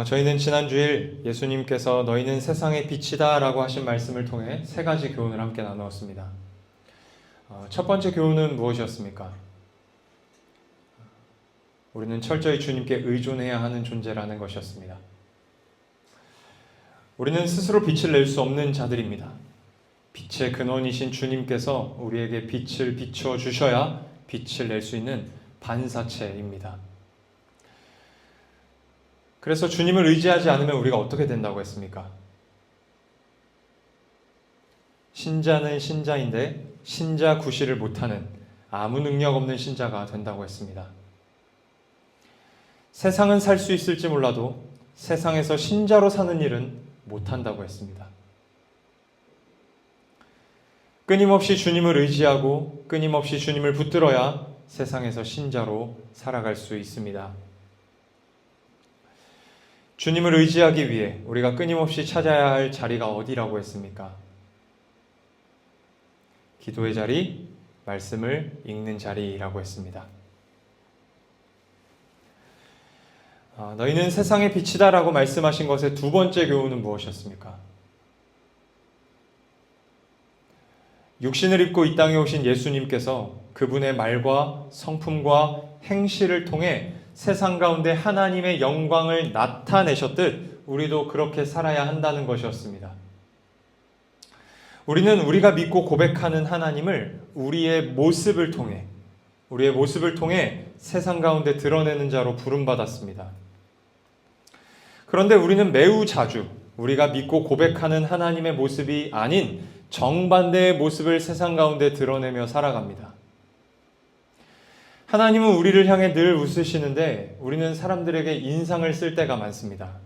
저희는 지난 주일 예수님께서 너희는 세상의 빛이다 라고 하신 말씀을 통해 세 가지 교훈을 함께 나누었습니다. 첫 번째 교훈은 무엇이었습니까? 우리는 철저히 주님께 의존해야 하는 존재라는 것이었습니다. 우리는 스스로 빛을 낼 수 없는 자들입니다. 빛의 근원이신 주님께서 우리에게 빛을 비추어 주셔야 빛을 낼 수 있는 반사체입니다. 그래서 주님을 의지하지 않으면 우리가 어떻게 된다고 했습니까? 신자는 신자인데 신자 구실을 못하는 아무 능력 없는 신자가 된다고 했습니다. 세상은 살 수 있을지 몰라도 세상에서 신자로 사는 일은 못한다고 했습니다. 끊임없이 주님을 의지하고 끊임없이 주님을 붙들어야 세상에서 신자로 살아갈 수 있습니다. 주님을 의지하기 위해 우리가 끊임없이 찾아야 할 자리가 어디라고 했습니까? 기도의 자리, 말씀을 읽는 자리라고 했습니다. 너희는 세상의 빛이다 라고 말씀하신 것의 두 번째 교훈은 무엇이었습니까? 육신을 입고 이 땅에 오신 예수님께서 그분의 말과 성품과 행실을 통해 세상 가운데 하나님의 영광을 나타내셨듯 우리도 그렇게 살아야 한다는 것이었습니다. 우리는 우리가 믿고 고백하는 하나님을 우리의 모습을 통해 세상 가운데 드러내는 자로 부름받았습니다. 그런데 우리는 매우 자주 우리가 믿고 고백하는 하나님의 모습이 아닌 정반대의 모습을 세상 가운데 드러내며 살아갑니다. 하나님은 우리를 향해 늘 웃으시는데 우리는 사람들에게 인상을 쓸 때가 많습니다.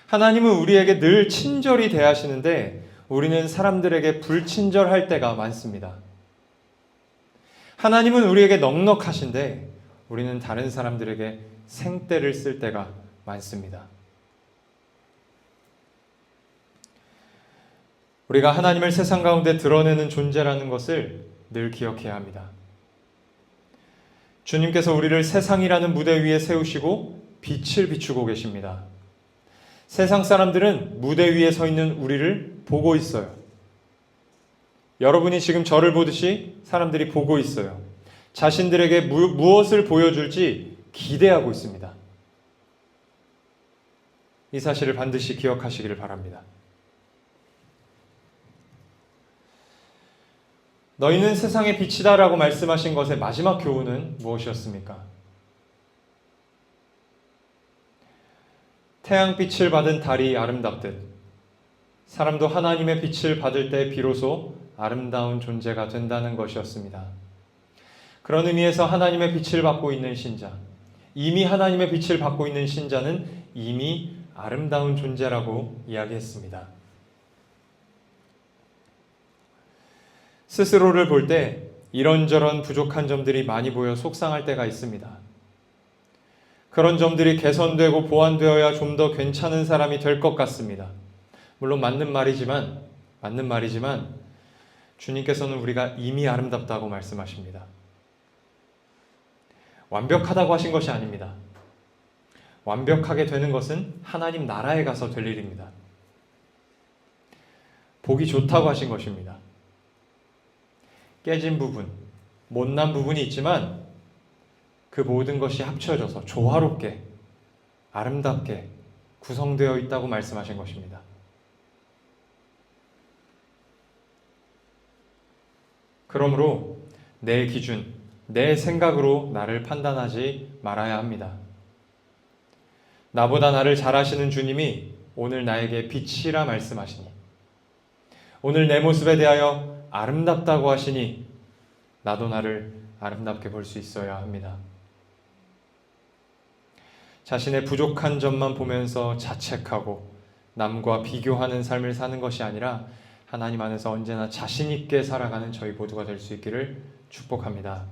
하나님은 우리에게 늘 친절히 대하시는데 우리는 사람들에게 불친절할 때가 많습니다. 하나님은 우리에게 넉넉하신데 우리는 다른 사람들에게 생떼를 쓸 때가 많습니다. 우리가 하나님을 세상 가운데 드러내는 존재라는 것을 늘 기억해야 합니다. 주님께서 우리를 세상이라는 무대 위에 세우시고 빛을 비추고 계십니다. 세상 사람들은 무대 위에 서 있는 우리를 보고 있어요. 여러분이 지금 저를 보듯이 사람들이 보고 있어요. 자신들에게 무엇을 보여줄지 기대하고 있습니다. 이 사실을 반드시 기억하시기를 바랍니다. 너희는 세상의 빛이다 라고 말씀하신 것의 마지막 교훈은 무엇이었습니까? 태양빛을 받은 달이 아름답듯 사람도 하나님의 빛을 받을 때 비로소 아름다운 존재가 된다는 것이었습니다. 그런 의미에서 하나님의 빛을 받고 있는 신자, 이미 하나님의 빛을 받고 있는 신자는 이미 아름다운 존재라고 이야기했습니다. 스스로를 볼 때 이런저런 부족한 점들이 많이 보여 속상할 때가 있습니다. 그런 점들이 개선되고 보완되어야 좀 더 괜찮은 사람이 될 것 같습니다. 물론 맞는 말이지만 주님께서는 우리가 이미 아름답다고 말씀하십니다. 완벽하다고 하신 것이 아닙니다. 완벽하게 되는 것은 하나님 나라에 가서 될 일입니다. 보기 좋다고 하신 것입니다. 깨진 부분, 못난 부분이 있지만 그 모든 것이 합쳐져서 조화롭게, 아름답게 구성되어 있다고 말씀하신 것입니다. 그러므로 내 기준, 내 생각으로 나를 판단하지 말아야 합니다. 나보다 나를 잘 아시는 주님이 오늘 나에게 빛이라 말씀하시니, 오늘 내 모습에 대하여 아름답다고 하시니 나도 나를 아름답게 볼 수 있어야 합니다. 자신의 부족한 점만 보면서 자책하고 남과 비교하는 삶을 사는 것이 아니라 하나님 안에서 언제나 자신 있게 살아가는 저희 모두가 될 수 있기를 축복합니다.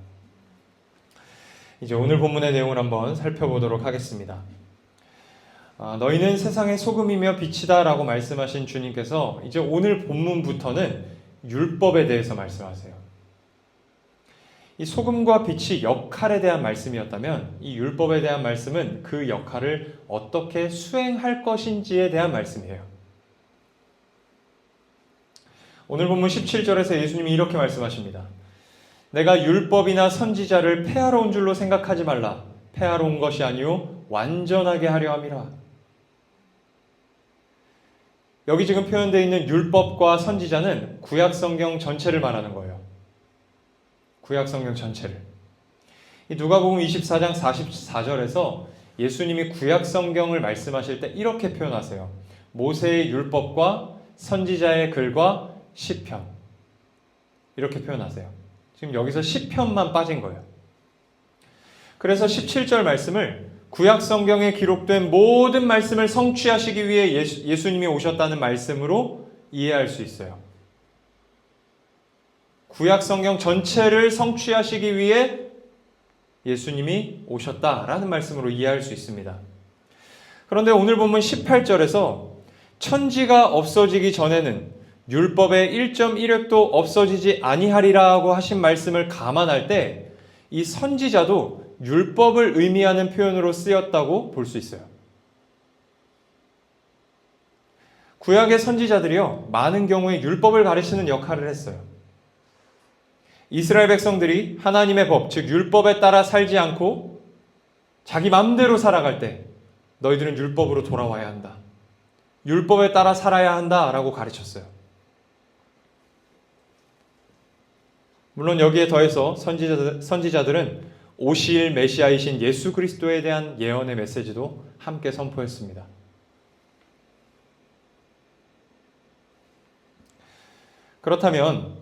이제 오늘 본문의 내용을 한번 살펴보도록 하겠습니다. 너희는 세상의 소금이며 빛이다 라고 말씀하신 주님께서 이제 오늘 본문부터는 율법에 대해서 말씀하세요. 이 소금과 빛이 역할에 대한 말씀이었다면 이 율법에 대한 말씀은 그 역할을 어떻게 수행할 것인지에 대한 말씀이에요. 오늘 본문 17절에서 예수님이 이렇게 말씀하십니다. 내가 율법이나 선지자를 폐하러 온 줄로 생각하지 말라. 폐하러 온 것이 아니요 완전하게 하려 함이라. 여기 지금 표현되어 있는 율법과 선지자는 구약 성경 전체를 말하는 거예요. 구약 성경 전체를. 이 누가복음 24장 44절에서 예수님이 구약 성경을 말씀하실 때 이렇게 표현하세요. 모세의 율법과 선지자의 글과 시편. 이렇게 표현하세요. 지금 여기서 시편만 빠진 거예요. 그래서 17절 말씀을 구약 성경에 기록된 모든 말씀을 성취하시기 위해 예수님이 오셨다는 말씀으로 이해할 수 있어요. 구약 성경 전체를 성취하시기 위해 예수님이 오셨다라는 말씀으로 이해할 수 있습니다. 그런데 오늘 본문 18절에서 천지가 없어지기 전에는 율법의 1.1획도 없어지지 아니하리라고 하신 말씀을 감안할 때 이 선지자도 율법을 의미하는 표현으로 쓰였다고 볼 수 있어요. 구약의 선지자들이요, 많은 경우에 율법을 가르치는 역할을 했어요. 이스라엘 백성들이 하나님의 법, 즉 율법에 따라 살지 않고 자기 마음대로 살아갈 때 너희들은 율법으로 돌아와야 한다. 율법에 따라 살아야 한다라고 가르쳤어요. 물론 여기에 더해서 선지자들은 오실 메시아이신 예수 그리스도에 대한 예언의 메시지도 함께 선포했습니다. 그렇다면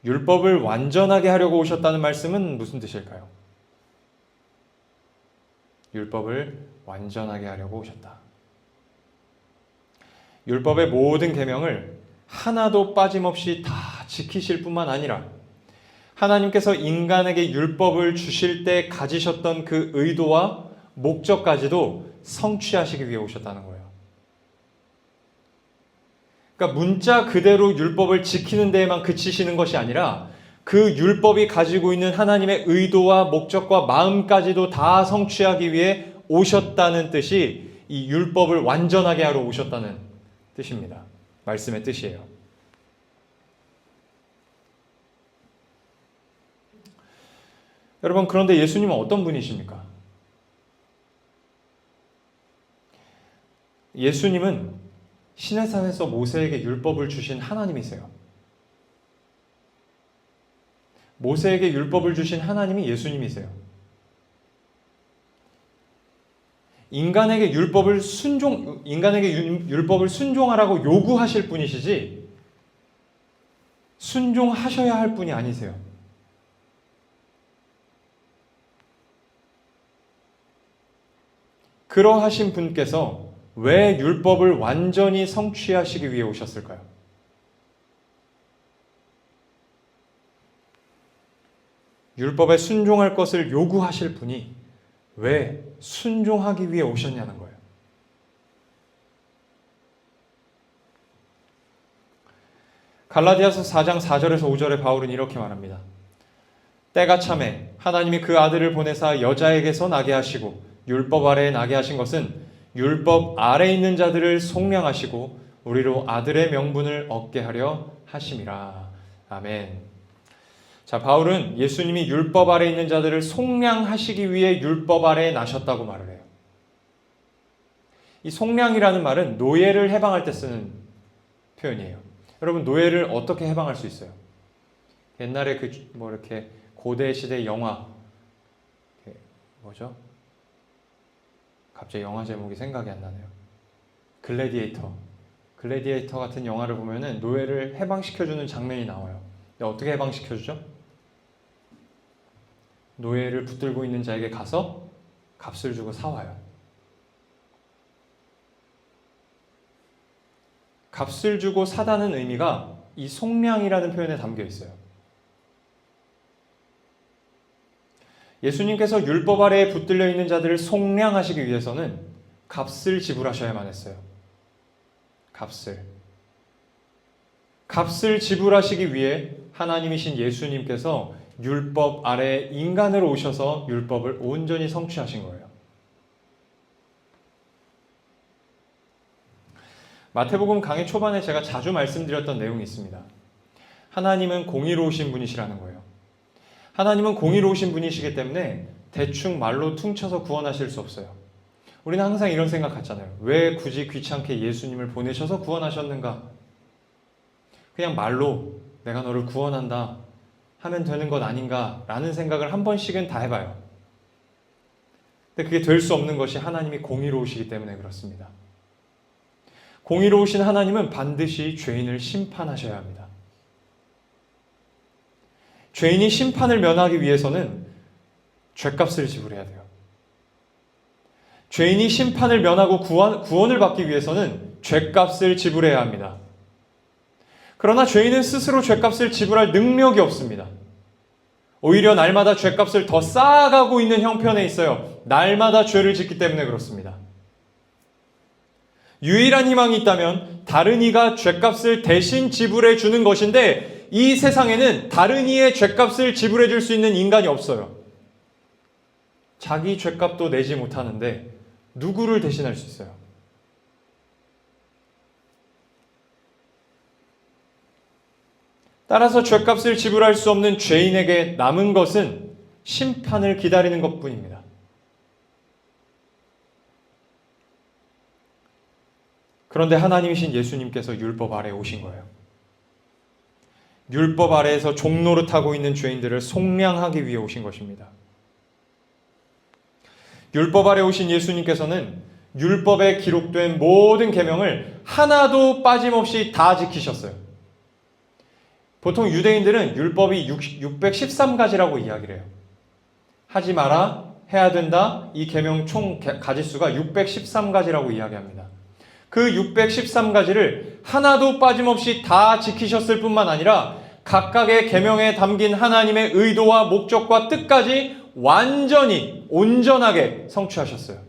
율법을 완전하게 하려고 오셨다는 말씀은 무슨 뜻일까요? 율법을 완전하게 하려고 오셨다. 율법의 모든 계명을 하나도 빠짐없이 다 지키실 뿐만 아니라 하나님께서 인간에게 율법을 주실 때 가지셨던 그 의도와 목적까지도 성취하시기 위해 오셨다는 거예요. 그러니까 문자 그대로 율법을 지키는 데에만 그치시는 것이 아니라 그 율법이 가지고 있는 하나님의 의도와 목적과 마음까지도 다 성취하기 위해 오셨다는 뜻이 이 율법을 완전하게 하러 오셨다는 뜻입니다. 말씀의 뜻이에요. 여러분, 그런데 예수님은 어떤 분이십니까? 예수님은 시내산에서 모세에게 율법을 주신 하나님이세요. 모세에게 율법을 주신 하나님이 예수님이세요. 인간에게 율법을 순종하라고 요구하실 분이시지 순종하셔야 할 분이 아니세요. 그러하신 분께서 왜 율법을 완전히 성취하시기 위해 오셨을까요? 율법에 순종할 것을 요구하실 분이 왜 순종하기 위해 오셨냐는 거예요. 갈라디아서 4장 4절에서 5절에 바울은 이렇게 말합니다. 때가 차매 하나님이 그 아들을 보내사 여자에게서 나게 하시고 율법 아래에 나게 하신 것은 율법 아래 있는 자들을 속량하시고 우리로 아들의 명분을 얻게 하려 하심이라. 아멘. 자, 바울은 예수님이 율법 아래 있는 자들을 속량하시기 위해 율법 아래에 나셨다고 말을 해요. 이 속량이라는 말은 노예를 해방할 때 쓰는 표현이에요. 여러분, 노예를 어떻게 해방할 수 있어요? 옛날에 이렇게 고대 시대 영화, 뭐죠? 갑자기 영화 제목이 생각이 안 나네요. 글래디에이터 같은 영화를 보면은 노예를 해방시켜주는 장면이 나와요. 근데 어떻게 해방시켜주죠? 노예를 붙들고 있는 자에게 가서 값을 주고 사와요. 값을 주고 사다는 의미가 이 속량이라는 표현에 담겨 있어요. 예수님께서 율법 아래에 붙들려 있는 자들을 속량하시기 위해서는 값을 지불하셔야만 했어요. 값을 지불하시기 위해 하나님이신 예수님께서 율법 아래 인간으로 오셔서 율법을 온전히 성취하신 거예요. 마태복음 강의 초반에 제가 자주 말씀드렸던 내용이 있습니다. 하나님은 공의로우신 분이시라는 거예요. 하나님은 공의로우신 분이시기 때문에 대충 말로 퉁쳐서 구원하실 수 없어요. 우리는 항상 이런 생각하잖아요. 왜 굳이 귀찮게 예수님을 보내셔서 구원하셨는가? 그냥 말로 내가 너를 구원한다 하면 되는 것 아닌가 라는 생각을 한 번씩은 다 해봐요. 근데 그게 될 수 없는 것이 하나님이 공의로우시기 때문에 그렇습니다. 공의로우신 하나님은 반드시 죄인을 심판하셔야 합니다. 죄인이 심판을 면하기 위해서는 죄값을 지불해야 돼요. 죄인이 심판을 면하고 구원을 받기 위해서는 죄값을 지불해야 합니다. 그러나 죄인은 스스로 죄값을 지불할 능력이 없습니다. 오히려 날마다 죄값을 더 쌓아가고 있는 형편에 있어요. 날마다 죄를 짓기 때문에 그렇습니다. 유일한 희망이 있다면 다른 이가 죄값을 대신 지불해 주는 것인데 이 세상에는 다른 이의 죄값을 지불해 줄 수 있는 인간이 없어요. 자기 죄값도 내지 못하는데 누구를 대신할 수 있어요? 따라서 죄값을 지불할 수 없는 죄인에게 남은 것은 심판을 기다리는 것뿐입니다. 그런데 하나님이신 예수님께서 율법 아래에 오신 거예요. 율법 아래에서 종노릇하고 있는 죄인들을 속량하기 위해 오신 것입니다. 율법 아래 오신 예수님께서는 율법에 기록된 모든 계명을 하나도 빠짐없이 다 지키셨어요. 보통 유대인들은 율법이 613가지라고 이야기를 해요. 하지 마라, 해야 된다, 이 계명 총 가지수가 613가지라고 이야기합니다. 그 613가지를 하나도 빠짐없이 다 지키셨을 뿐만 아니라 각각의 계명에 담긴 하나님의 의도와 목적과 뜻까지 완전히 온전하게 성취하셨어요.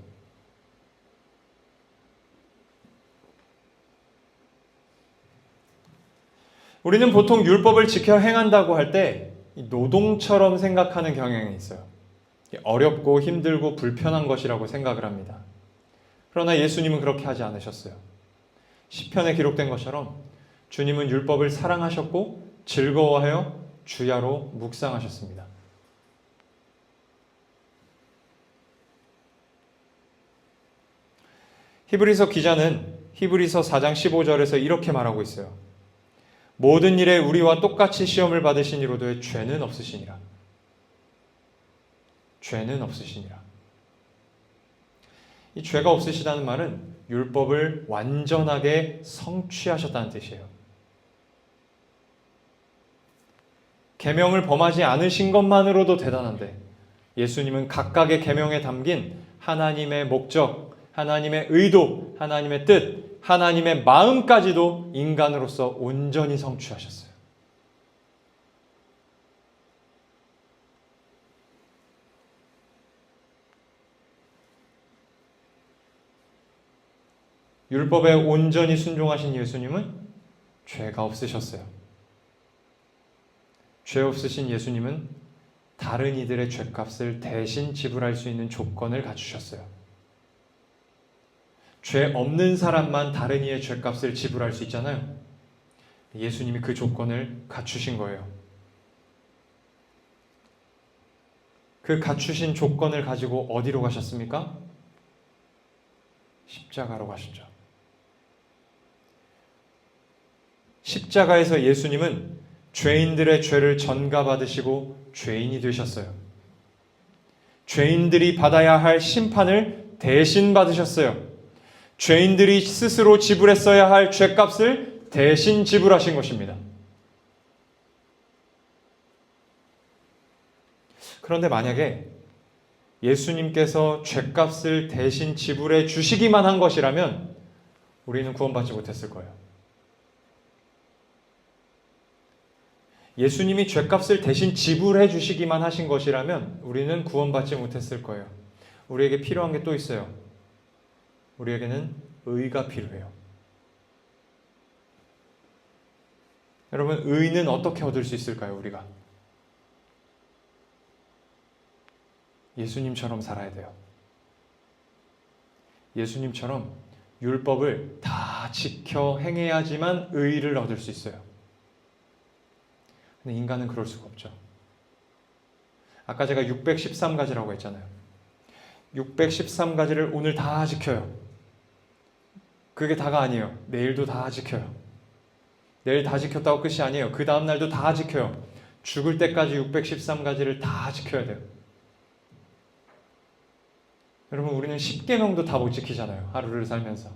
우리는 보통 율법을 지켜 행한다고 할 때 노동처럼 생각하는 경향이 있어요. 어렵고 힘들고 불편한 것이라고 생각을 합니다. 그러나 예수님은 그렇게 하지 않으셨어요. 시편에 기록된 것처럼 주님은 율법을 사랑하셨고 즐거워하여 주야로 묵상하셨습니다. 히브리서 기자는 히브리서 4장 15절에서 이렇게 말하고 있어요. 모든 일에 우리와 똑같이 시험을 받으신 이로도의 죄는 없으시니라. 죄는 없으시니라. 이 죄가 없으시다는 말은 율법을 완전하게 성취하셨다는 뜻이에요. 계명을 범하지 않으신 것만으로도 대단한데 예수님은 각각의 계명에 담긴 하나님의 목적, 하나님의 의도, 하나님의 뜻, 하나님의 마음까지도 인간으로서 온전히 성취하셨어요. 율법에 온전히 순종하신 예수님은 죄가 없으셨어요. 죄 없으신 예수님은 다른 이들의 죄값을 대신 지불할 수 있는 조건을 갖추셨어요. 죄 없는 사람만 다른 이의 죄값을 지불할 수 있잖아요. 예수님이 그 조건을 갖추신 거예요. 그 갖추신 조건을 가지고 어디로 가셨습니까? 십자가로 가셨죠. 십자가에서 예수님은 죄인들의 죄를 전가받으시고 죄인이 되셨어요. 죄인들이 받아야 할 심판을 대신 받으셨어요. 죄인들이 스스로 지불했어야 할 죄값을 대신 지불하신 것입니다. 그런데 만약에 예수님께서 죄값을 대신 지불해 주시기만 한 것이라면 우리는 구원받지 못했을 거예요. 예수님이 죄값을 대신 지불해 주시기만 하신 것이라면 우리는 구원받지 못했을 거예요. 우리에게 필요한 게 또 있어요. 우리에게는 의가 필요해요. 여러분, 의는 어떻게 얻을 수 있을까요, 우리가? 예수님처럼 살아야 돼요. 예수님처럼 율법을 다 지켜 행해야지만 의의를 얻을 수 있어요. 근데 인간은 그럴 수가 없죠. 아까 제가 613가지라고 했잖아요. 613가지를 오늘 다 지켜요. 그게 다가 아니에요. 내일도 다 지켜요. 내일 다 지켰다고 끝이 아니에요. 그 다음날도 다 지켜요. 죽을 때까지 613가지를 다 지켜야 돼요. 여러분, 우리는 10계명도 다 못 지키잖아요. 하루를 살면서.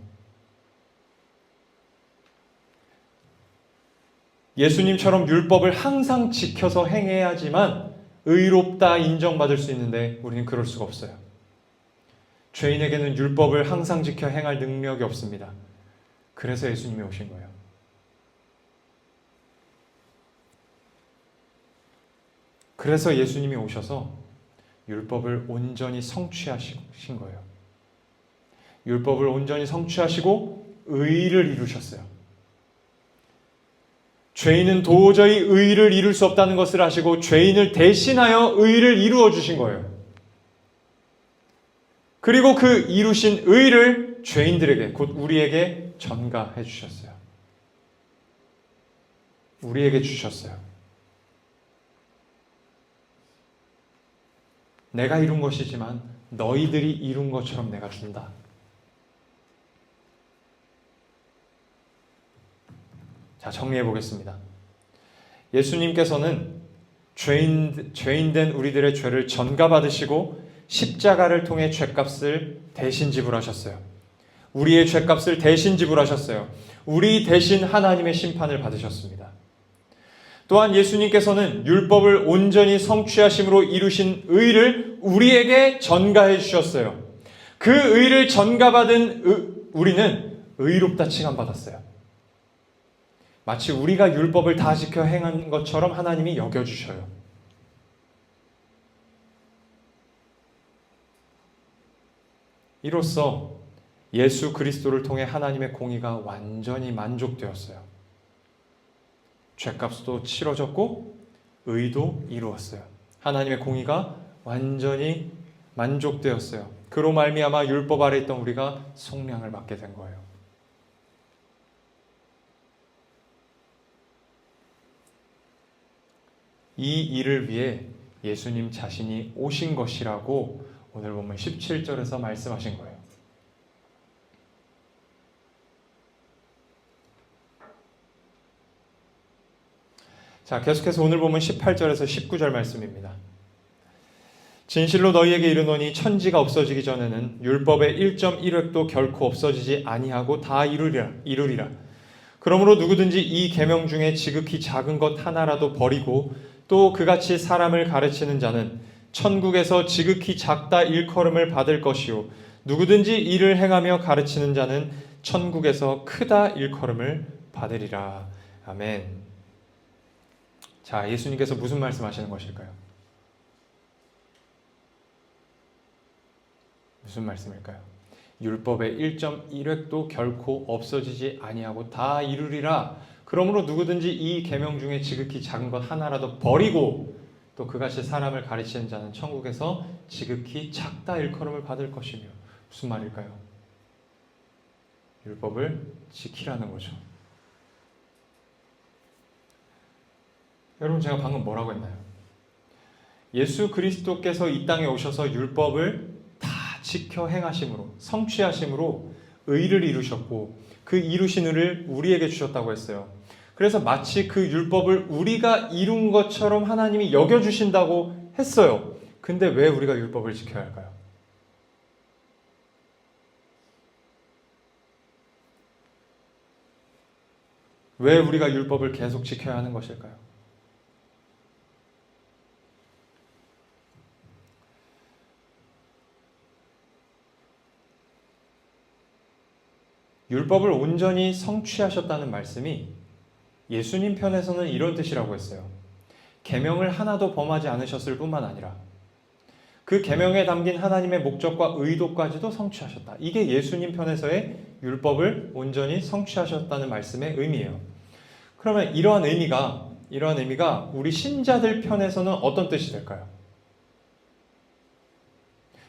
예수님처럼 율법을 항상 지켜서 행해야지만 의롭다 인정받을 수 있는데 우리는 그럴 수가 없어요. 죄인에게는 율법을 항상 지켜 행할 능력이 없습니다. 그래서 예수님이 오신 거예요. 그래서 예수님이 오셔서 율법을 온전히 성취하신 거예요. 율법을 온전히 성취하시고 의의를 이루셨어요. 죄인은 도저히 의의를 이룰 수 없다는 것을 아시고 죄인을 대신하여 의의를 이루어 주신 거예요. 그리고 그 이루신 의의를 죄인들에게, 곧 우리에게 전가해 주셨어요. 우리에게 주셨어요. 내가 이룬 것이지만 너희들이 이룬 것처럼 내가 준다. 자, 정리해 보겠습니다. 예수님께서는 죄인된 우리들의 죄를 전가받으시고 십자가를 통해 죄값을 대신 지불하셨어요. 우리의 죄값을 대신 지불하셨어요. 우리 대신 하나님의 심판을 받으셨습니다. 또한 예수님께서는 율법을 온전히 성취하심으로 이루신 의를 우리에게 전가해 주셨어요. 그 의를 전가받은 우리는 의롭다 칭함받았어요. 마치 우리가 율법을 다 지켜 행한 것처럼 하나님이 여겨주셔요. 이로써 예수 그리스도를 통해 하나님의 공의가 완전히 만족되었어요. 죄값도 치러졌고 의도 이루었어요. 하나님의 공의가 완전히 만족되었어요. 그로 말미암아 율법 아래 있던 우리가 속량을 받게 된 거예요. 이 일을 위해 예수님 자신이 오신 것이라고 오늘 보면 17절에서 말씀하신 거예요. 자, 계속해서 오늘 보면 18절에서 19절 말씀입니다. 진실로 너희에게 이르노니 천지가 없어지기 전에는 율법의 1.1획도 결코 없어지지 아니하고 다 이루리라. 그러므로 누구든지 이 계명 중에 지극히 작은 것 하나라도 버리고 또 그같이 사람을 가르치는 자는 천국에서 지극히 작다 일컬음을 받을 것이요 누구든지 이를 행하며 가르치는 자는 천국에서 크다 일컬음을 받으리라. 아멘. 자, 예수님께서 무슨 말씀하시는 것일까요? 무슨 말씀일까요? 율법의 1.1획도 결코 없어지지 아니하고 다 이루리라. 그러므로 누구든지 이 계명 중에 지극히 작은 것 하나라도 버리고 또 그같이 사람을 가르치는 자는 천국에서 지극히 작다 일컬음을 받을 것이며. 무슨 말일까요? 율법을 지키라는 거죠. 여러분, 제가 방금 뭐라고 했나요? 예수 그리스도께서 이 땅에 오셔서 율법을 다 지켜 행하심으로, 성취하심으로 의를 이루셨고 그 이루신 의를 우리에게 주셨다고 했어요. 그래서 마치 그 율법을 우리가 이룬 것처럼 하나님이 여겨주신다고 했어요. 근데 왜 우리가 율법을 지켜야 할까요? 왜 우리가 율법을 계속 지켜야 하는 것일까요? 율법을 온전히 성취하셨다는 말씀이 예수님 편에서는 이런 뜻이라고 했어요. 계명을 하나도 범하지 않으셨을 뿐만 아니라 그 계명에 담긴 하나님의 목적과 의도까지도 성취하셨다. 이게 예수님 편에서의 율법을 온전히 성취하셨다는 말씀의 의미예요. 그러면 이러한 의미가 우리 신자들 편에서는 어떤 뜻이 될까요?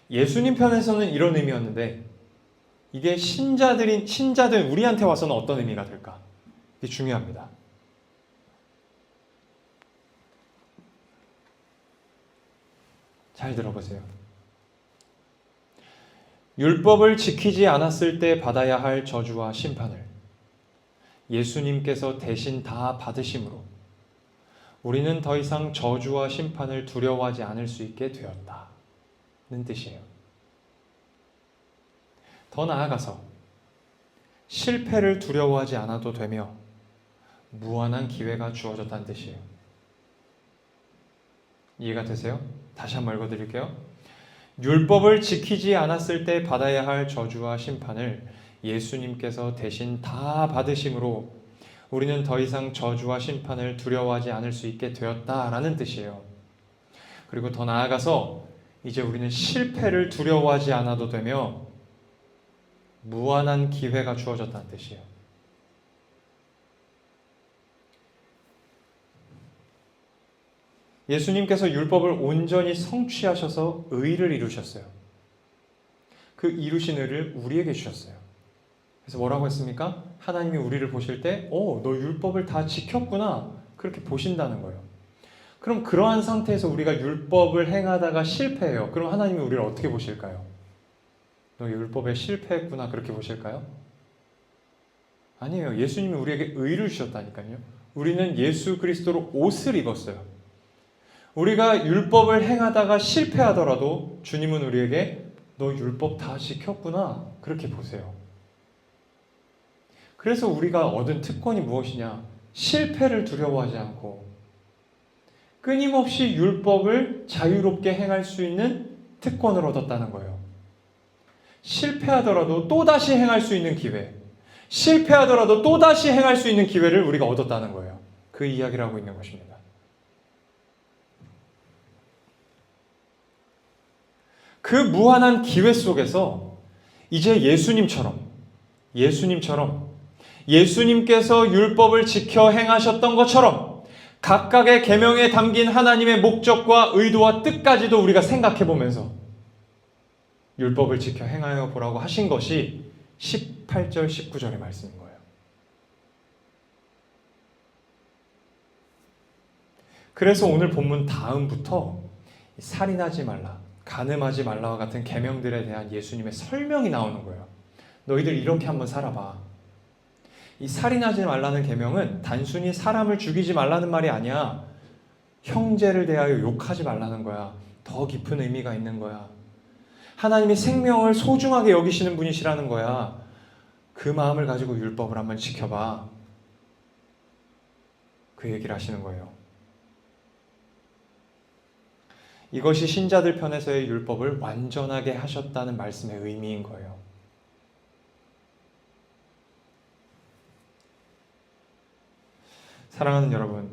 예수님 편에서는 이런 의미였는데 이게 신자들 우리한테 와서는 어떤 의미가 될까? 이게 중요합니다. 잘 들어보세요. 율법을 지키지 않았을 때 받아야 할 저주와 심판을 예수님께서 대신 다 받으심으로 우리는 더 이상 저주와 심판을 두려워하지 않을 수 있게 되었다는 뜻이에요. 더 나아가서 실패를 두려워하지 않아도 되며 무한한 기회가 주어졌다는 뜻이에요. 이해가 되세요? 다시 한번 읽어드릴게요. 율법을 지키지 않았을 때 받아야 할 저주와 심판을 예수님께서 대신 다 받으심으로 우리는 더 이상 저주와 심판을 두려워하지 않을 수 있게 되었다라는 뜻이에요. 그리고 더 나아가서 이제 우리는 실패를 두려워하지 않아도 되며 무한한 기회가 주어졌다는 뜻이에요. 예수님께서 율법을 온전히 성취하셔서 의를 이루셨어요. 그 이루신 의를 우리에게 주셨어요. 그래서 뭐라고 했습니까? 하나님이 우리를 보실 때 너 율법을 다 지켰구나 그렇게 보신다는 거예요. 그럼 그러한 상태에서 우리가 율법을 행하다가 실패해요. 그럼 하나님이 우리를 어떻게 보실까요? 너 율법에 실패했구나 그렇게 보실까요? 아니에요. 예수님이 우리에게 의를 주셨다니까요. 우리는 예수 그리스도로 옷을 입었어요. 우리가 율법을 행하다가 실패하더라도 주님은 우리에게 너 율법 다 지켰구나 그렇게 보세요. 그래서 우리가 얻은 특권이 무엇이냐? 실패를 두려워하지 않고 끊임없이 율법을 자유롭게 행할 수 있는 특권을 얻었다는 거예요. 실패하더라도 또다시 행할 수 있는 기회, 실패하더라도 또다시 행할 수 있는 기회를 우리가 얻었다는 거예요. 그 이야기를 하고 있는 것입니다. 그 무한한 기회 속에서 이제 예수님께서 율법을 지켜 행하셨던 것처럼 각각의 계명에 담긴 하나님의 목적과 의도와 뜻까지도 우리가 생각해 보면서 율법을 지켜 행하여 보라고 하신 것이 18절, 19절의 말씀인 거예요. 그래서 오늘 본문 다음부터 살인하지 말라, 간음하지 말라와 같은 계명들에 대한 예수님의 설명이 나오는 거예요. 너희들 이렇게 한번 살아봐. 이 살인하지 말라는 계명은 단순히 사람을 죽이지 말라는 말이 아니야. 형제를 대하여 욕하지 말라는 거야. 더 깊은 의미가 있는 거야. 하나님이 생명을 소중하게 여기시는 분이시라는 거야. 그 마음을 가지고 율법을 한번 지켜봐. 그 얘기를 하시는 거예요. 이것이 신자들 편에서의 율법을 완전하게 하셨다는 말씀의 의미인 거예요. 사랑하는 여러분,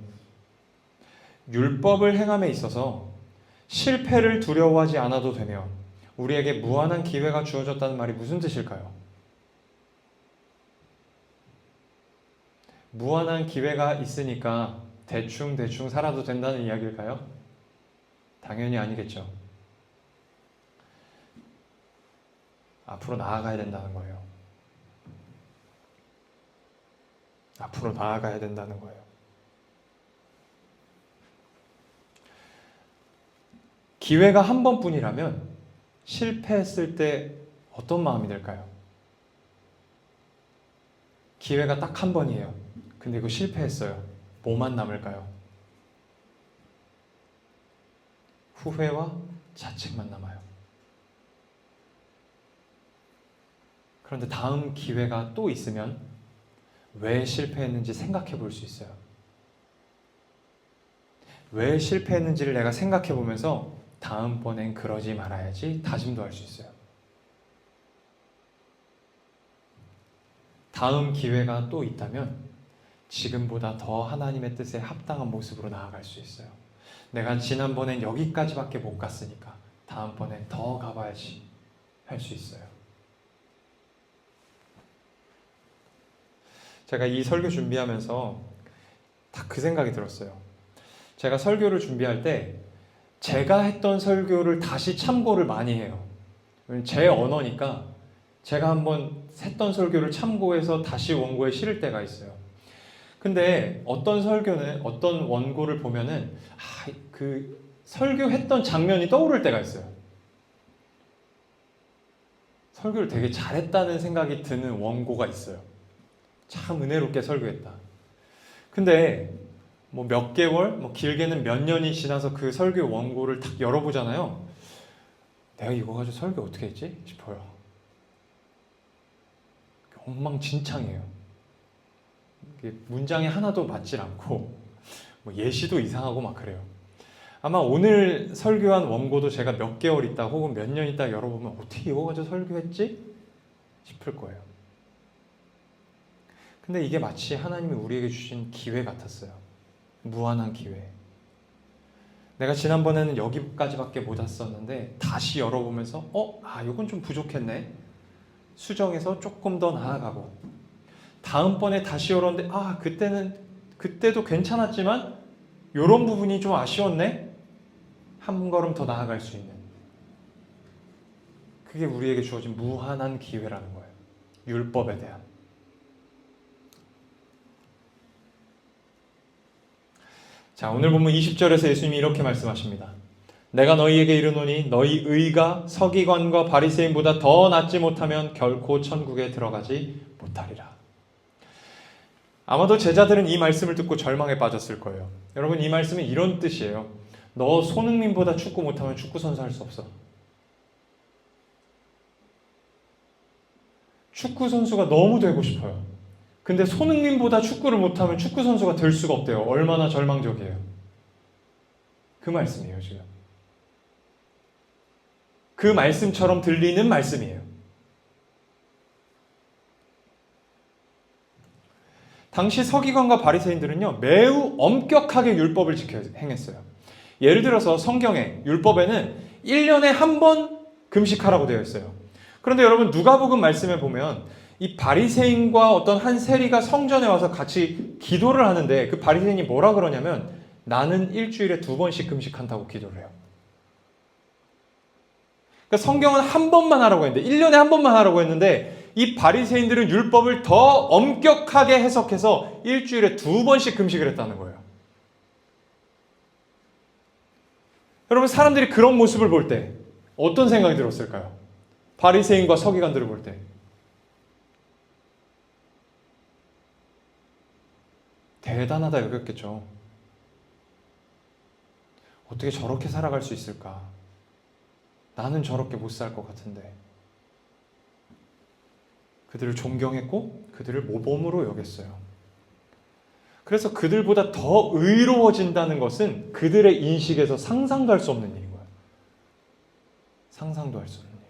율법을 행함에 있어서 실패를 두려워하지 않아도 되며 우리에게 무한한 기회가 주어졌다는 말이 무슨 뜻일까요? 무한한 기회가 있으니까 대충 살아도 된다는 이야기일까요? 당연히 아니겠죠. 앞으로 나아가야 된다는 거예요. 앞으로 나아가야 된다는 거예요. 기회가 한 번뿐이라면 실패했을 때 어떤 마음이 들까요? 기회가 딱 한 번이에요. 근데 그거 실패했어요. 뭐만 남을까요? 후회와 자책만 남아요. 그런데 다음 기회가 또 있으면 왜 실패했는지 생각해 볼 수 있어요. 왜 실패했는지를 내가 생각해 보면서 다음번엔 그러지 말아야지 다짐도 할 수 있어요. 다음 기회가 또 있다면 지금보다 더 하나님의 뜻에 합당한 모습으로 나아갈 수 있어요. 내가 지난번엔 여기까지밖에 못 갔으니까 다음번엔 더 가봐야지 할 수 있어요. 제가 이 설교 준비하면서 딱 그 생각이 들었어요. 제가 설교를 준비할 때 제가 했던 설교를 다시 참고를 많이 해요. 제 언어니까 제가 한번 했던 설교를 참고해서 다시 원고에 실을 때가 있어요. 근데 어떤 설교는, 어떤 원고를 보면은 그 설교했던 장면이 떠오를 때가 있어요. 설교를 되게 잘했다는 생각이 드는 원고가 있어요. 참 은혜롭게 설교했다. 근데 뭐 몇 개월, 뭐 길게는 몇 년이 지나서 그 설교 원고를 탁 열어보잖아요. 내가 이거 가지고 설교 어떻게 했지? 싶어요. 엉망진창이에요. 문장이 하나도 맞질 않고 뭐 예시도 이상하고 막 그래요. 아마 오늘 설교한 원고도 제가 몇 개월 있다 혹은 몇 년 있다 열어보면 어떻게 이거 가지고 설교했지? 싶을 거예요. 근데 이게 마치 하나님이 우리에게 주신 기회 같았어요. 무한한 기회. 내가 지난번에는 여기까지밖에 못 왔었는데 다시 열어보면서 이건 좀 부족했네. 수정해서 조금 더 나아가고, 다음번에 다시 열었는데 그때도 괜찮았지만 이런 부분이 좀 아쉬웠네. 한 걸음 더 나아갈 수 있는, 그게 우리에게 주어진 무한한 기회라는 거예요. 율법에 대한. 자, 오늘 본문 20절에서 예수님이 이렇게 말씀하십니다. 내가 너희에게 이르노니 너희 의가 서기관과 바리새인보다 더 낫지 못하면 결코 천국에 들어가지 못하리라. 아마도 제자들은 이 말씀을 듣고 절망에 빠졌을 거예요. 여러분, 이 말씀은 이런 뜻이에요. 너 손흥민보다 축구 못하면 축구 선수 할 수 없어. 축구 선수가 너무 되고 싶어요. 근데 손흥민보다 축구를 못하면 축구 선수가 될 수가 없대요. 얼마나 절망적이에요. 그 말씀이에요, 지금. 그 말씀처럼 들리는 말씀이에요. 당시 서기관과 바리새인들은요, 매우 엄격하게 율법을 지켜 행했어요. 예를 들어서 성경에, 율법에는 1년에 한 번 금식하라고 되어 있어요. 그런데 여러분, 누가복음 말씀에 보면 이 바리새인과 어떤 한 세리가 성전에 와서 같이 기도를 하는데, 그 바리새인이 뭐라 그러냐면 나는 일주일에 2번씩 금식한다고 기도를 해요. 그러니까 성경은 한 번만 하라고 했는데, 1년에 한 번만 하라고 했는데, 이 바리새인들은 율법을 더 엄격하게 해석해서 일주일에 2번씩 금식을 했다는 거예요. 여러분, 사람들이 그런 모습을 볼 때 어떤 생각이 들었을까요? 바리새인과 서기관들을 볼 때. 대단하다 여겼겠죠. 어떻게 저렇게 살아갈 수 있을까? 나는 저렇게 못 살 것 같은데. 그들을 존경했고 그들을 모범으로 여겼어요. 그래서 그들보다 더 의로워진다는 것은 그들의 인식에서 상상도 할 수 없는 일인 거예요. 상상도 할 수 없는 일.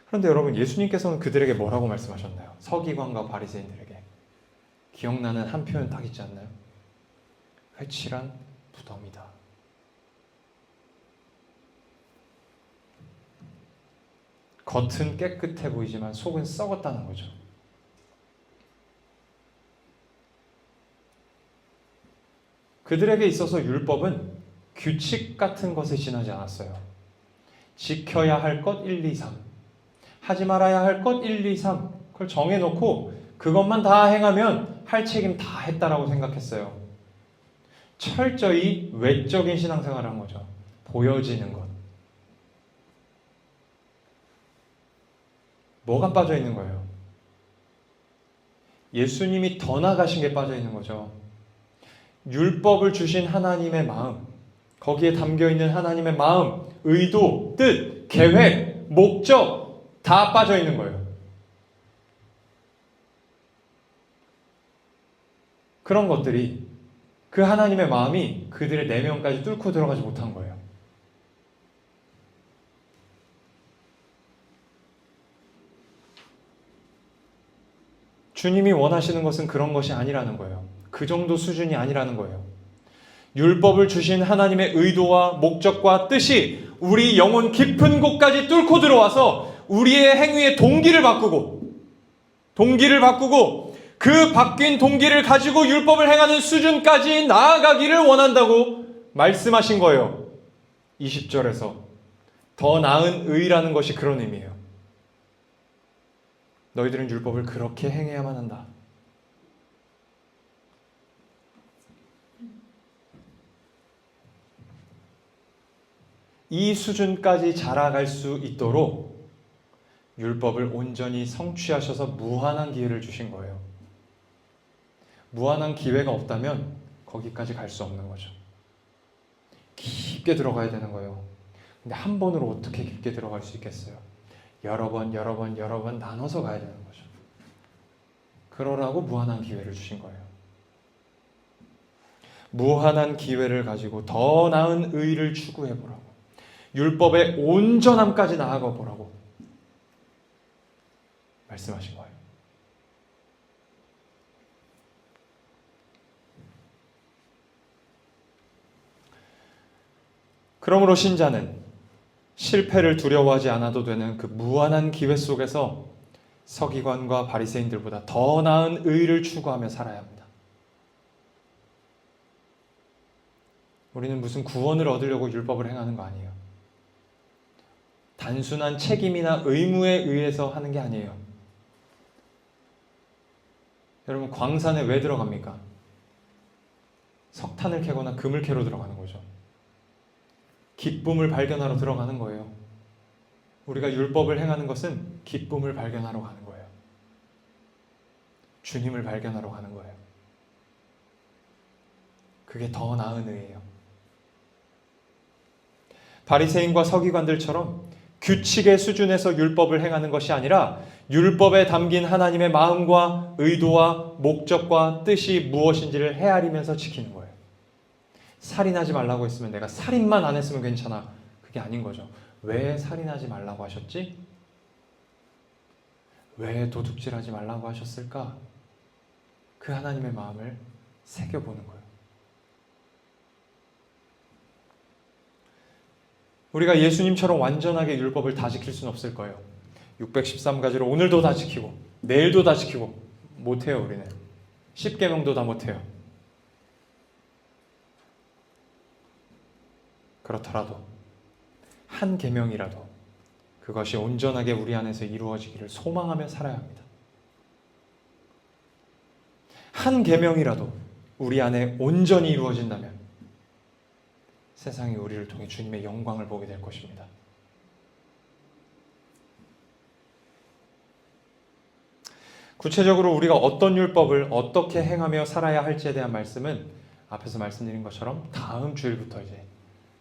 그런데 여러분, 예수님께서는 그들에게 뭐라고 말씀하셨나요? 서기관과 바리새인들에게. 기억나는 한 표현 딱 있지 않나요? 회칠한 무덤이다. 겉은 깨끗해 보이지만 속은 썩었다는 거죠. 그들에게 있어서 율법은 규칙 같은 것에 지나지 않았어요. 지켜야 할 것 1, 2, 3, 하지 말아야 할 것 1, 2, 3, 그걸 정해놓고 그것만 다 행하면 할 책임 다 했다라고 생각했어요. 철저히 외적인 신앙생활을 한 거죠. 보여지는 것. 뭐가 빠져 있는 거예요? 예수님이 더 나가신 게 빠져 있는 거죠. 율법을 주신 하나님의 마음, 거기에 담겨있는 하나님의 마음, 의도, 뜻, 계획, 목적 다 빠져 있는 거예요. 그런 것들이, 그 하나님의 마음이 그들의 내면까지 뚫고 들어가지 못한 거예요. 주님이 원하시는 것은 그런 것이 아니라는 거예요. 그 정도 수준이 아니라는 거예요. 율법을 주신 하나님의 의도와 목적과 뜻이 우리 영혼 깊은 곳까지 뚫고 들어와서 우리의 행위의 동기를 바꾸고 그 바뀐 동기를 가지고 율법을 행하는 수준까지 나아가기를 원한다고 말씀하신 거예요. 20절에서 더 나은 의라는 것이 그런 의미예요. 너희들은 율법을 그렇게 행해야만 한다. 이 수준까지 자라갈 수 있도록 율법을 온전히 성취하셔서 무한한 기회를 주신 거예요. 무한한 기회가 없다면 거기까지 갈 수 없는 거죠. 깊게 들어가야 되는 거예요. 근데 한 번으로 어떻게 깊게 들어갈 수 있겠어요? 여러 번 나눠서 가야 되는 거죠. 그러라고 무한한 기회를 주신 거예요. 무한한 기회를 가지고 더 나은 의를 추구해 보라고. 율법의 온전함까지 나아가 보라고 말씀하신 거예요. 그러므로 신자는 실패를 두려워하지 않아도 되는 그 무한한 기회 속에서 서기관과 바리새인들보다 더 나은 의를 추구하며 살아야 합니다. 우리는 무슨 구원을 얻으려고 율법을 행하는 거 아니에요. 단순한 책임이나 의무에 의해서 하는 게 아니에요. 여러분, 광산에 왜 들어갑니까? 석탄을 캐거나 금을 캐러 들어가는 거죠. 기쁨을 발견하러 들어가는 거예요. 우리가 율법을 행하는 것은 기쁨을 발견하러 가는 거예요. 주님을 발견하러 가는 거예요. 그게 더 나은 의예요. 바리새인과 서기관들처럼 규칙의 수준에서 율법을 행하는 것이 아니라 율법에 담긴 하나님의 마음과 의도와 목적과 뜻이 무엇인지를 헤아리면서 지키는 거예요. 살인하지 말라고 했으면 내가 살인만 안 했으면 괜찮아. 그게 아닌 거죠. 왜 살인하지 말라고 하셨지? 왜 도둑질하지 말라고 하셨을까? 그 하나님의 마음을 새겨보는 거예요. 우리가 예수님처럼 완전하게 율법을 다 지킬 수는 없을 거예요. 613가지로 오늘도 다 지키고 내일도 다 지키고 못해요. 우리는 10계명도 다 못해요. 그렇더라도 한 계명이라도 그것이 온전하게 우리 안에서 이루어지기를 소망하며 살아야 합니다. 한 계명이라도 우리 안에 온전히 이루어진다면 세상이 우리를 통해 주님의 영광을 보게 될 것입니다. 구체적으로 우리가 어떤 율법을 어떻게 행하며 살아야 할지에 대한 말씀은 앞에서 말씀드린 것처럼 다음 주일부터 이제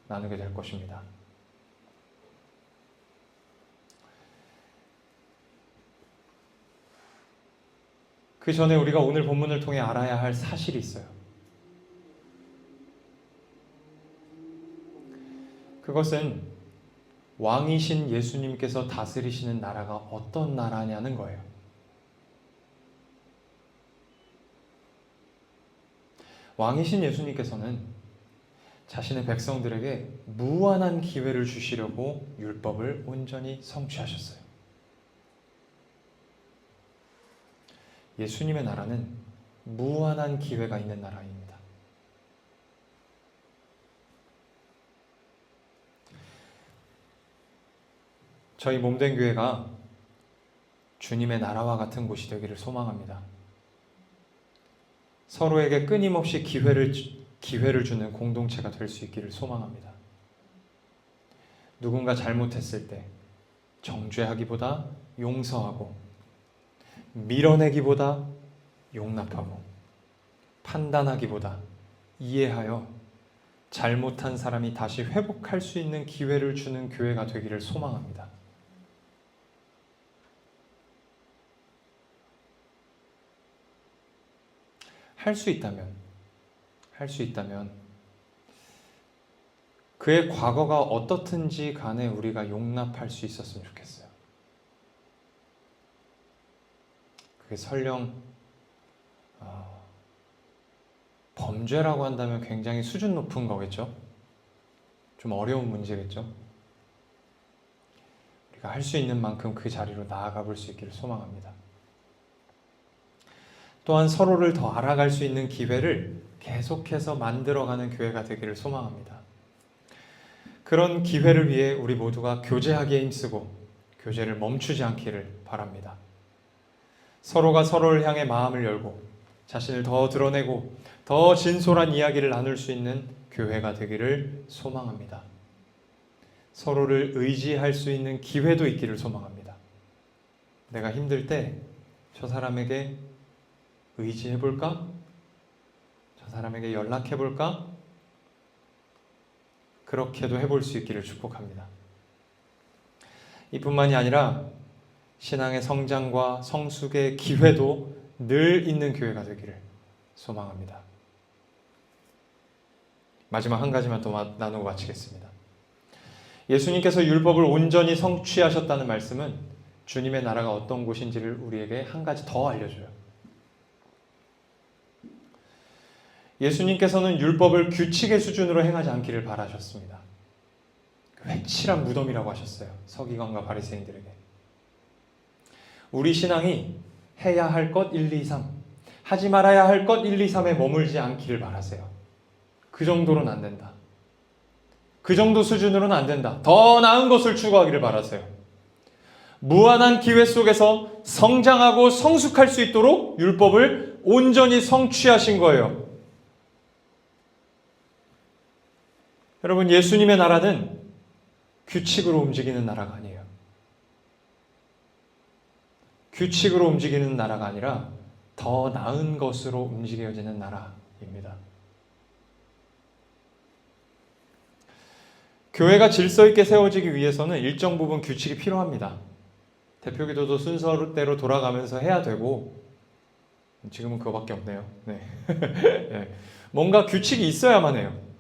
나누게 될 것입니다. 그 전에 우리가 오늘 본문을 통해 알아야 할 사실이 있어요. 그것은 왕이신 예수님께서 다스리시는 나라가 어떤 나라냐는 거예요. 왕이신 예수님께서는 자신의 백성들에게 무한한 기회를 주시려고 율법을 온전히 성취하셨어요. 예수님의 나라는 무한한 기회가 있는 나라입니다. 저희 몸된 교회가 주님의 나라와 같은 곳이 되기를 소망합니다. 서로에게 끊임없이 기회를 주는 공동체가 될 수 있기를 소망합니다. 누군가 잘못했을 때 정죄하기보다 용서하고, 밀어내기보다 용납하고, 판단하기보다 이해하여 잘못한 사람이 다시 회복할 수 있는 기회를 주는 교회가 되기를 소망합니다. 할 수 있다면 그의 과거가 어떻든지 간에 우리가 용납할 수 있었으면 좋겠어요. 그게 설령 범죄라고 한다면 굉장히 수준 높은 거겠죠? 좀 어려운 문제겠죠? 우리가 할 수 있는 만큼 그 자리로 나아가 볼 수 있기를 소망합니다. 또한 서로를 더 알아갈 수 있는 기회를 계속해서 만들어가는 교회가 되기를 소망합니다. 그런 기회를 위해 우리 모두가 교제하기에 힘쓰고 교제를 멈추지 않기를 바랍니다. 서로가 서로를 향해 마음을 열고 자신을 더 드러내고 더 진솔한 이야기를 나눌 수 있는 교회가 되기를 소망합니다. 서로를 의지할 수 있는 기회도 있기를 소망합니다. 내가 힘들 때 저 사람에게 의지해볼까? 저 사람에게 연락해볼까? 그렇게도 해볼 수 있기를 축복합니다. 이뿐만이 아니라 신앙의 성장과 성숙의 기회도 늘 있는 교회가 되기를 소망합니다. 마지막 한 가지만 더 나누고 마치겠습니다. 예수님께서 율법을 온전히 성취하셨다는 말씀은 주님의 나라가 어떤 곳인지를 우리에게 한 가지 더 알려줘요. 예수님께서는 율법을 규칙의 수준으로 행하지 않기를 바라셨습니다. 회칠한 무덤이라고 하셨어요. 서기관과 바리새인들에게. 우리 신앙이 해야 할 것 1, 2, 3, 하지 말아야 할 것 1, 2, 3에 머물지 않기를 바라세요. 그 정도로는 안 된다. 그 정도 수준으로는 안 된다. 더 나은 것을 추구하기를 바라세요. 무한한 기회 속에서 성장하고 성숙할 수 있도록 율법을 온전히 성취하신 거예요. 여러분, 예수님의 나라는 규칙으로 움직이는 나라가 아니에요. 규칙으로 움직이는 나라가 아니라 더 나은 것으로 움직여지는 나라입니다. 교회가 질서 있게 세워지기 위해서는 일정 부분 규칙이 필요합니다. 대표기도도 순서대로 돌아가면서 해야 되고, 지금은 그거밖에 없네요. 네. 네. 뭔가 규칙이 있어야만 해요.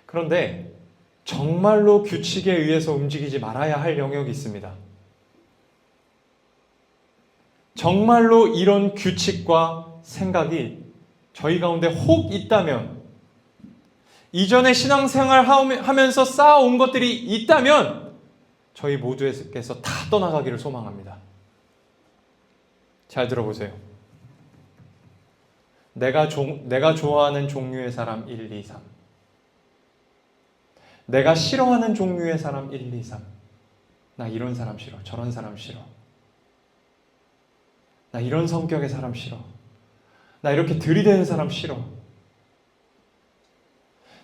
그런데 정말로 규칙에 의해서 움직이지 말아야 할 영역이 있습니다. 정말로 이런 규칙과 생각이 저희 가운데 혹 있다면, 이전에 신앙생활 하면서 쌓아온 것들이 있다면 저희 모두에게서 다 떠나가기를 소망합니다. 잘 들어보세요. 내가 좋아하는 종류의 사람 1, 2, 3. 내가 싫어하는 종류의 사람 1, 2, 3. 나 이런 사람 싫어. 저런 사람 싫어. 나 이런 성격의 사람 싫어. 나 이렇게 들이대는 사람 싫어.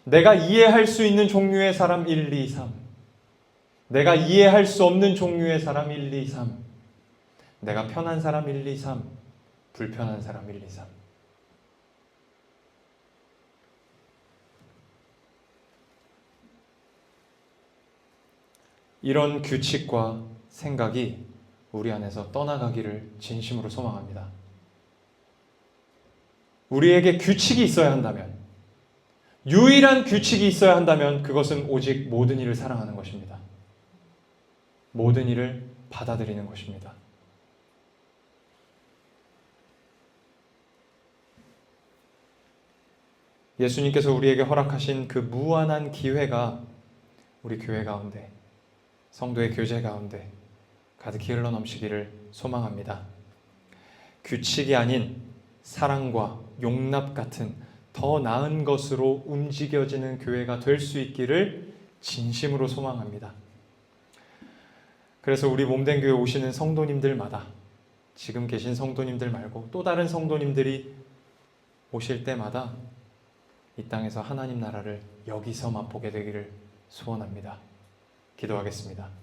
내가 이해할 수 있는 종류의 사람 1, 2, 3. 내가 이해할 수 없는 종류의 사람 1, 2, 3. 내가 편한 사람 1, 2, 3. 불편한 사람 1, 2, 3. 이런 규칙과 생각이 우리 안에서 떠나가기를 진심으로 소망합니다. 우리에게 규칙이 있어야 한다면, 유일한 규칙이 있어야 한다면 그것은 오직 모든 이를 사랑하는 것입니다. 모든 이를 받아들이는 것입니다. 예수님께서 우리에게 허락하신 그 무한한 기회가 우리 교회 가운데, 성도의 교제 가운데 가득히 흘러넘치기를 소망합니다. 규칙이 아닌 사랑과 용납 같은 더 나은 것으로 움직여지는 교회가 될 수 있기를 진심으로 소망합니다. 그래서 우리 몸된 교회 오시는 성도님들마다, 지금 계신 성도님들 말고 또 다른 성도님들이 오실 때마다 이 땅에서 하나님 나라를 여기서 맛보게 되기를 소원합니다. 기도하겠습니다.